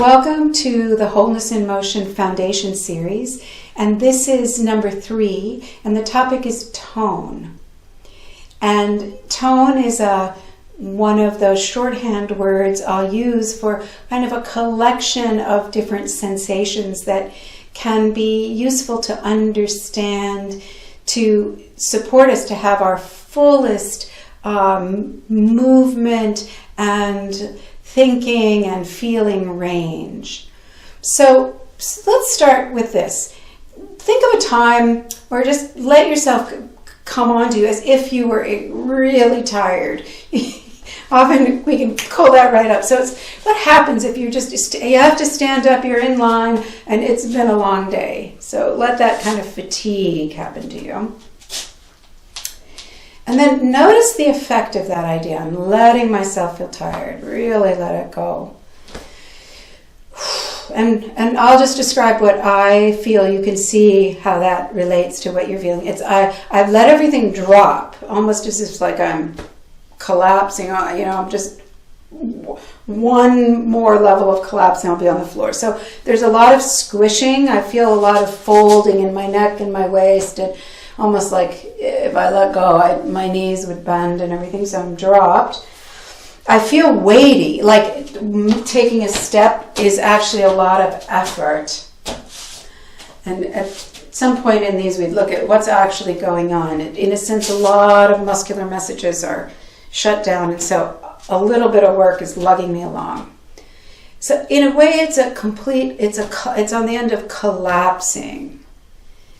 Welcome to the Wholeness in Motion Foundation series, and this is number 3, and the topic is tone. And tone is one of those shorthand words I'll use for kind of a collection of different sensations that can be useful to understand, to support us to have our fullest movement and thinking and feeling range. So let's start with this. Think of a time where just let yourself come on to you as if you were really tired. Often we can call that right up. So it's what happens if you have to stand up, you're in line, and it's been a long day. So let that kind of fatigue happen to you. And then notice the effect of that idea. I'm letting myself feel tired. Really let it go. And I'll just describe what I feel. You can see how that relates to what you're feeling. I've let everything drop, almost as if like I'm collapsing. I'm just one more level of collapse and I'll be on the floor. So there's a lot of squishing. I feel a lot of folding in my neck and my waist, and almost like if I let go, my knees would bend and everything, so I'm dropped. I feel weighty, like taking a step is actually a lot of effort. And at some point in these, we'd look at what's actually going on. In a sense, a lot of muscular messages are shut down, and so a little bit of work is lugging me along. So in a way, it's on the end of collapsing.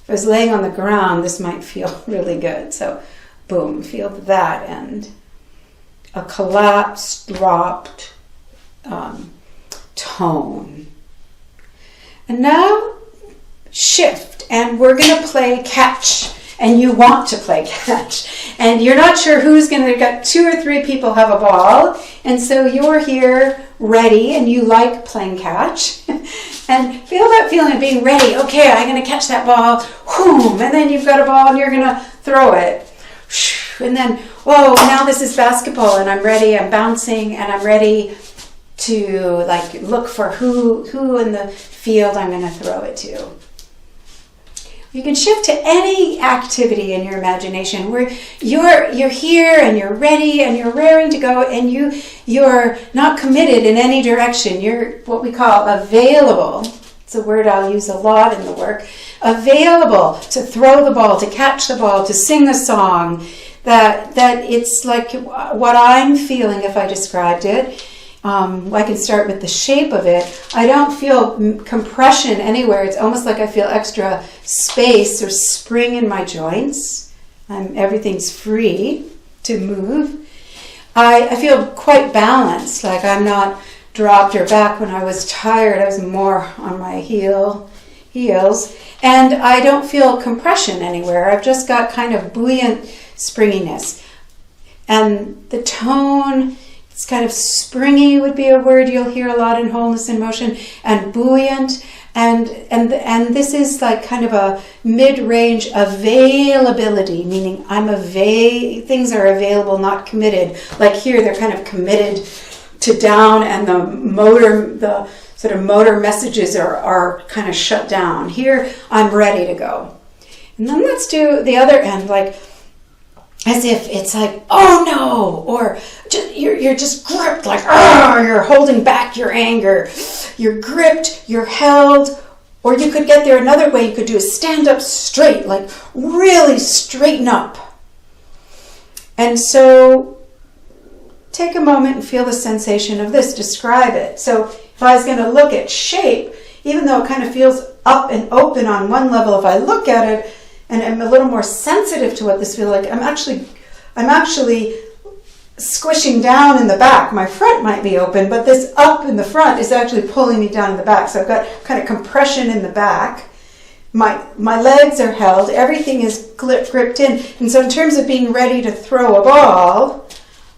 If I was laying on the ground, this might feel really good. So, boom, feel that end. A collapsed, dropped tone. And now, shift, and we're going to play catch. And you want to play catch. And you're not sure who's going to, got 2 or 3 people have a ball. And so you're here ready, and you like playing catch. And feel that feeling of being ready. Okay, I'm going to catch that ball. Whoom, and then you've got a ball and you're going to throw it. And then, whoa, now this is basketball and I'm ready. I'm bouncing and I'm ready to look for who in the field I'm going to throw it to. You can shift to any activity in your imagination where you're here and you're ready and you're raring to go, and you're not committed in any direction. You're what we call available. It's a word I'll use a lot in the work. Available to throw the ball, to catch the ball, to sing a song. That it's like what I'm feeling if I described it. I can start with the shape of it. I don't feel compression anywhere. It's almost like I feel extra space or spring in my joints. Everything's free to move. I feel quite balanced, like I'm not dropped or back. When I was tired, I was more on my heels. And I don't feel compression anywhere. I've just got kind of buoyant springiness. And the tone, it's kind of springy would be a word you'll hear a lot in Wholeness in Motion, and buoyant, and this is like kind of a mid-range availability, meaning things are available, not committed. Like here, they're kind of committed to down, and the sort of motor messages are kind of shut down. Here, I'm ready to go. And then let's do the other end, like as if it's like, oh no, or you're just gripped, like, you're holding back your anger. You're gripped, you're held, or you could get there another way. You could do a stand up straight, like really straighten up. And so take a moment and feel the sensation of this. Describe it. So if I was going to look at shape, even though it kind of feels up and open on one level, if I look at it, and I'm a little more sensitive to what this feels like, I'm actually squishing down in the back. My front might be open, but this up in the front is actually pulling me down in the back. So I've got kind of compression in the back. My legs are held. Everything is gripped in. And so in terms of being ready to throw a ball,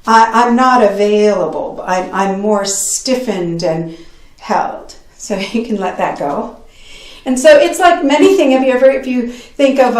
I'm not available. I'm more stiffened and held. So you can let that go. And so it's like many things. If you think of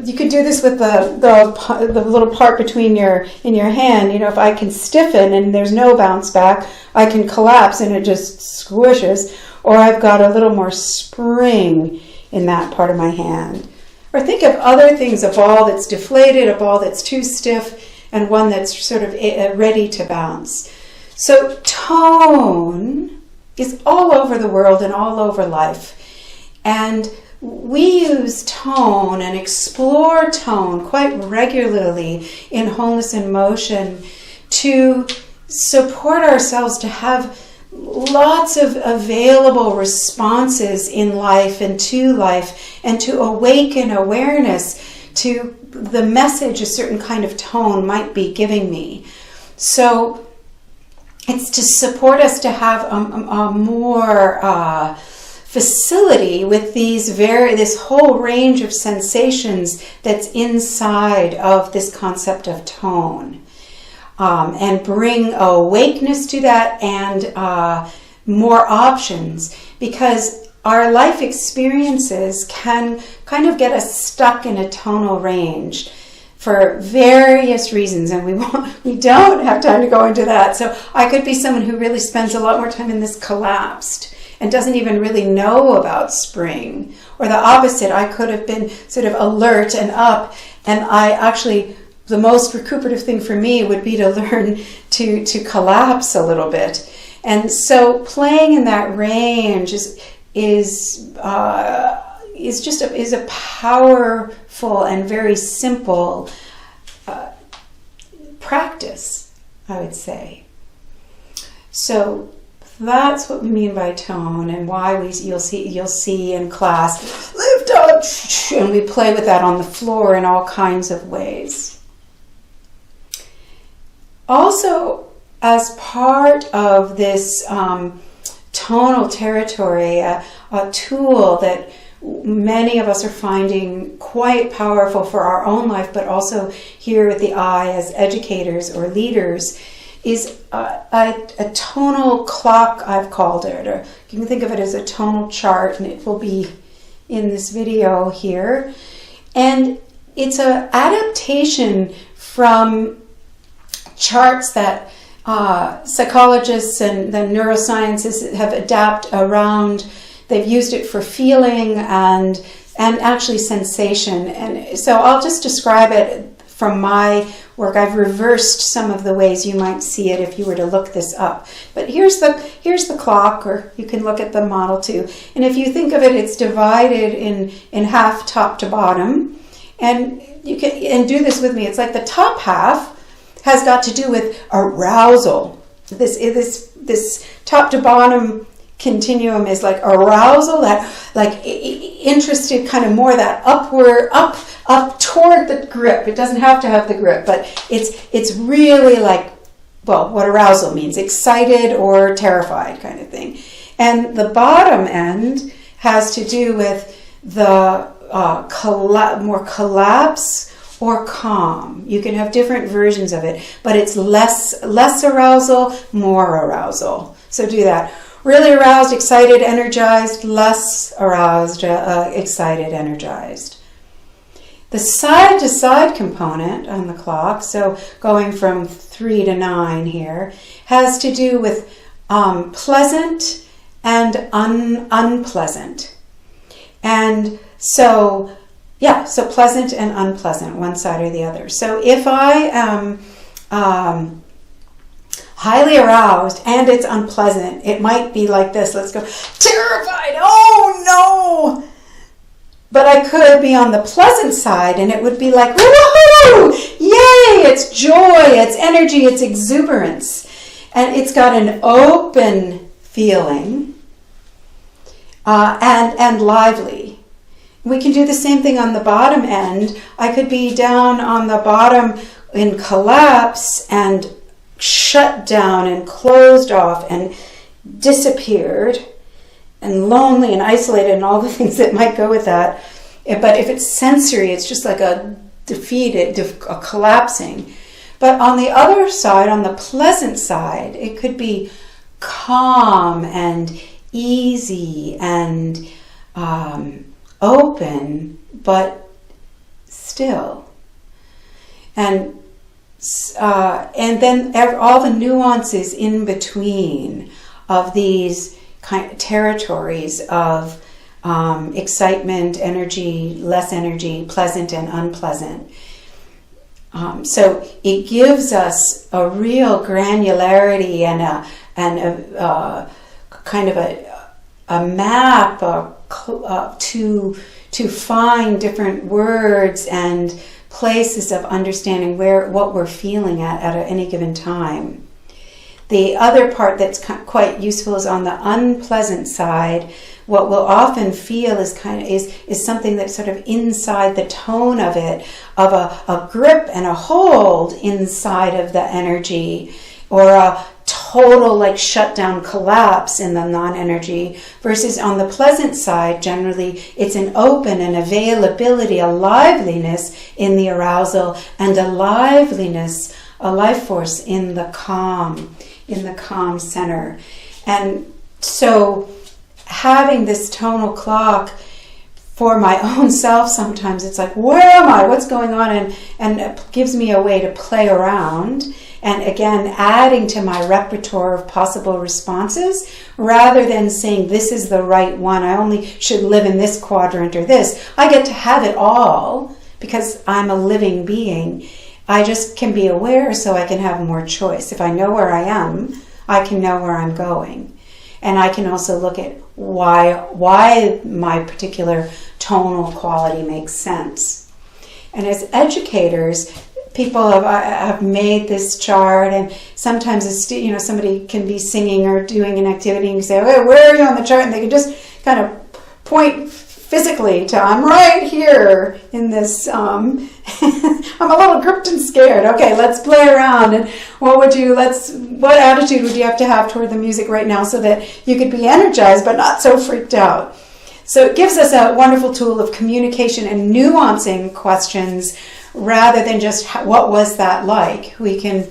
you could do this with the little part between in your hand. You know, if I can stiffen and there's no bounce back, I can collapse and it just squishes. Or I've got a little more spring in that part of my hand. Or think of other things, a ball that's deflated, a ball that's too stiff, and one that's sort of ready to bounce. So tone is all over the world and all over life. And we use tone and explore tone quite regularly in Wholeness in Motion to support ourselves to have lots of available responses in life and to awaken awareness to the message a certain kind of tone might be giving me. So it's to support us to have a more facility with this whole range of sensations that's inside of this concept of tone. And bring awakeness to that and more options, because our life experiences can kind of get us stuck in a tonal range for various reasons, and we don't have time to go into that. So I could be someone who really spends a lot more time in this collapsed and doesn't even really know about spring, or the opposite. I could have been sort of alert and up, and the most recuperative thing for me would be to learn to collapse a little bit. And so playing in that range is a powerful and very simple practice, I would say. So that's what we mean by tone, and why you'll see in class, lift up, and we play with that on the floor in all kinds of ways. Also, as part of this tonal territory, a tool that many of us are finding quite powerful for our own life, but also here at the eye as educators or leaders, is a tonal clock, I've called it. Or you can think of it as a tonal chart, and it will be in this video here. And it's an adaptation from charts that psychologists and the neurosciences have adapted around. They've used it for feeling and actually sensation. And so I'll just describe it from my work. I've reversed some of the ways you might see it if you were to look this up. But here's the clock, or you can look at the model too. And if you think of it, it's divided in half, top to bottom. And you can do this with me. It's like the top half has got to do with arousal. This top to bottom continuum is like arousal, that like interested kind of more that upward, up toward the grip. It doesn't have to have the grip, but it's really like, well, what arousal means, excited or terrified kind of thing. And the bottom end has to do with the more collapse or calm. You can have different versions of it, but it's less arousal, more arousal. So do that. Really aroused, excited, energized, less aroused, excited, energized. The side-to-side component on the clock, so going from 3 to 9 here, has to do with pleasant and unpleasant. And so pleasant and unpleasant, one side or the other. So if I am highly aroused and it's unpleasant, it might be like this. Let's go, terrified, oh no! But I could be on the pleasant side and it would be like, woohoo! Yay! It's joy, it's energy, it's exuberance. And it's got an open feeling and lively. We can do the same thing on the bottom end. I could be down on the bottom in collapse and shut down and closed off and disappeared and lonely and isolated and all the things that might go with that. But if it's sensory, it's just like a defeated, a collapsing. But on the other side, on the pleasant side, it could be calm and easy and open, but still. And then all the nuances in between of these kind of territories of excitement, energy, less energy, pleasant and unpleasant. So it gives us a real granularity and a kind of a map to find different words and places of understanding what we're feeling at any given time. The other part that's quite useful is on the unpleasant side. What we'll often feel is something that's sort of inside the tone of it, of a grip and a hold inside of the energy, or a total like shutdown collapse in the non-energy, versus on the pleasant side, generally it's an open, an availability, a liveliness in the arousal, and a liveliness, a life force in the calm center. And so having this tonal clock for my own self, sometimes it's like, where am I? What's going on? And it gives me a way to play around. And again, adding to my repertoire of possible responses, rather than saying this is the right one, I only should live in this quadrant or this. I get to have it all because I'm a living being. I just can be aware so I can have more choice. If I know where I am, I can know where I'm going. And I can also look at why my particular tonal quality makes sense. And as educators, people have made this chart, and sometimes somebody can be singing or doing an activity and you say, "Hey, where are you on the chart?" And they can just kind of point physically to, "I'm right here in this, I'm a little gripped and scared. Okay, let's play around. And what attitude would you have to have toward the music right now so that you could be energized but not so freaked out?" So it gives us a wonderful tool of communication and nuancing questions rather than just what was that like. We can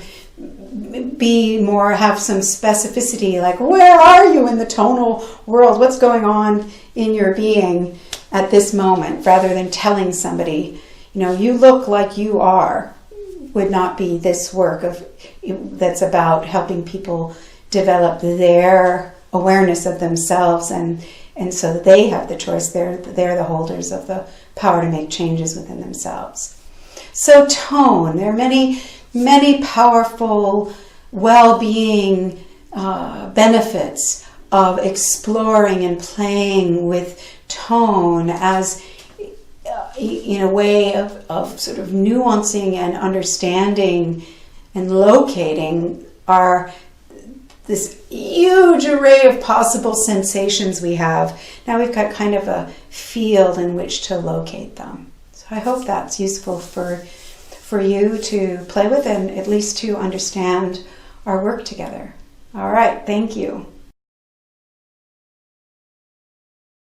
have some specificity, like where are you in the tonal world? What's going on in your being at this moment, rather than telling somebody, you look like you are, would not be this work that's about helping people develop their awareness of themselves, and so that they have the choice. They're the holders of the power to make changes within themselves. So tone, there are many, many powerful well-being benefits of exploring and playing with tone as in a way of sort of nuancing and understanding and locating this huge array of possible sensations we have. Now we've got kind of a field in which to locate them. So I hope that's useful for you to play with and at least to understand our work together. All right, thank you.